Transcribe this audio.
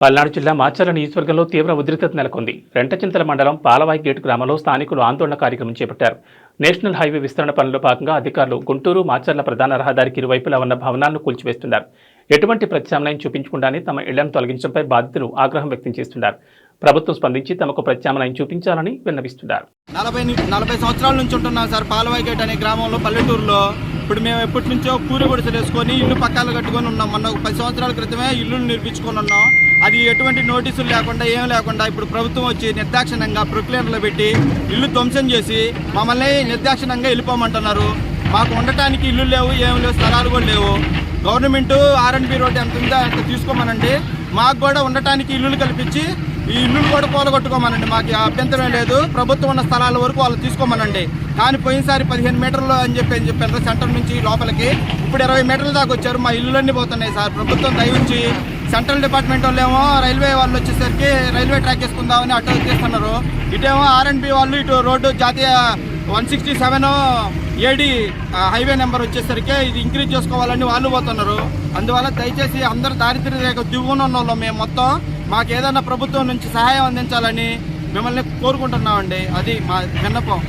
పల్నాడు జిల్లా మాచర్ల నియోజకవర్గంలో తీవ్ర ఉద్రిక్తత నెలకొంది. రెంటచింతల మండలం పాలవాయి గేటు గ్రామంలో స్థానికులు ఆందోళన కార్యక్రమం చేపట్టారు. నేషనల్ హైవే విస్తరణ పనుల్లో భాగంగా అధికారులు గుంటూరు మాచర్ల ప్రధాన రహదారికి ఇరువైపులా ఉన్న భవనాలను కూల్చివేస్తున్నారు. ఎటువంటి ప్రత్యామ్నాయం చూపించకుండానే తమ ఇళ్లను తొలగించడంపై బాధితులు ఆగ్రహం వ్యక్తం చేస్తున్నారు. ప్రభుత్వం స్పందించి తమకు ప్రత్యామ్నాయం చూపించాలని విన్నవిస్తున్నారు. 40 సంవత్సరాల నుంచి ఉంటున్నాం సార్. పాలవాయి గేట్ అనే గ్రామంలో పల్లెటూరులో. ఇప్పుడు మేము ఎప్పటి నుంచో పూరి గుడిసెలు వేసుకొని ఇల్లు పక్కాలు కట్టుకొని ఉన్నాం. మొన్న 10 సంవత్సరాల క్రితమే ఇల్లు నిర్మించుకొని ఉన్నాం. అది ఎటువంటి నోటీసులు లేకుండా ఏం లేకుండా ఇప్పుడు ప్రభుత్వం వచ్చి నిర్దాక్షిణ్యంగా ప్రొక్లేర్లు పెట్టి ఇల్లు ధ్వంసం చేసి మమ్మల్ని నిర్దాక్షిణ్యంగా వెళ్ళిపోమంటున్నారు. మాకు ఉండటానికి ఇల్లు లేవు, ఏం లేవు, స్థలాలు కూడా లేవు. గవర్నమెంట్ R&B రోడ్డు ఎంత ఉందో అంత తీసుకోమనండి. మాకు కూడా ఉండటానికి ఇల్లులు కల్పించి ఈ ఇల్లులు కూడా కూలగొట్టుకోమనండి. మాకు అభ్యంతరం లేదు. ప్రభుత్వం ఉన్న స్థలాల వరకు వాళ్ళు తీసుకోమనండి. కానీ పోయినసారి 15 మీటర్లు అని చెప్పారు సెంటర్ నుంచి లోపలికి. ఇప్పుడు 20 మీటర్ల దాకా వచ్చారు. మా ఇల్లులన్నీ పోతున్నాయి సార్. ప్రభుత్వం దయవుంచి సెంట్రల్ డిపార్ట్మెంట్ వాళ్ళు ఏమో రైల్వే వాళ్ళు వచ్చేసరికి రైల్వే ట్రాక్ వేసుకుందామని అటు చేస్తున్నారు. ఇటేమో R&B వాళ్ళు ఇటు రోడ్డు జాతీయ 167 AD హైవే నెంబర్ వచ్చేసరికి ఇది ఇంక్రీజ్ చేసుకోవాలని వాళ్ళు పోతున్నారు. అందువల్ల దయచేసి అందరూ దారిద్ర్య రేఖ దిగువన ఉన్న వాళ్ళం మేము మొత్తం. మాకు ఏదైనా ప్రభుత్వం నుంచి సహాయం అందించాలని మిమ్మల్ని కోరుకుంటున్నామండి. అది మా విన్నపం.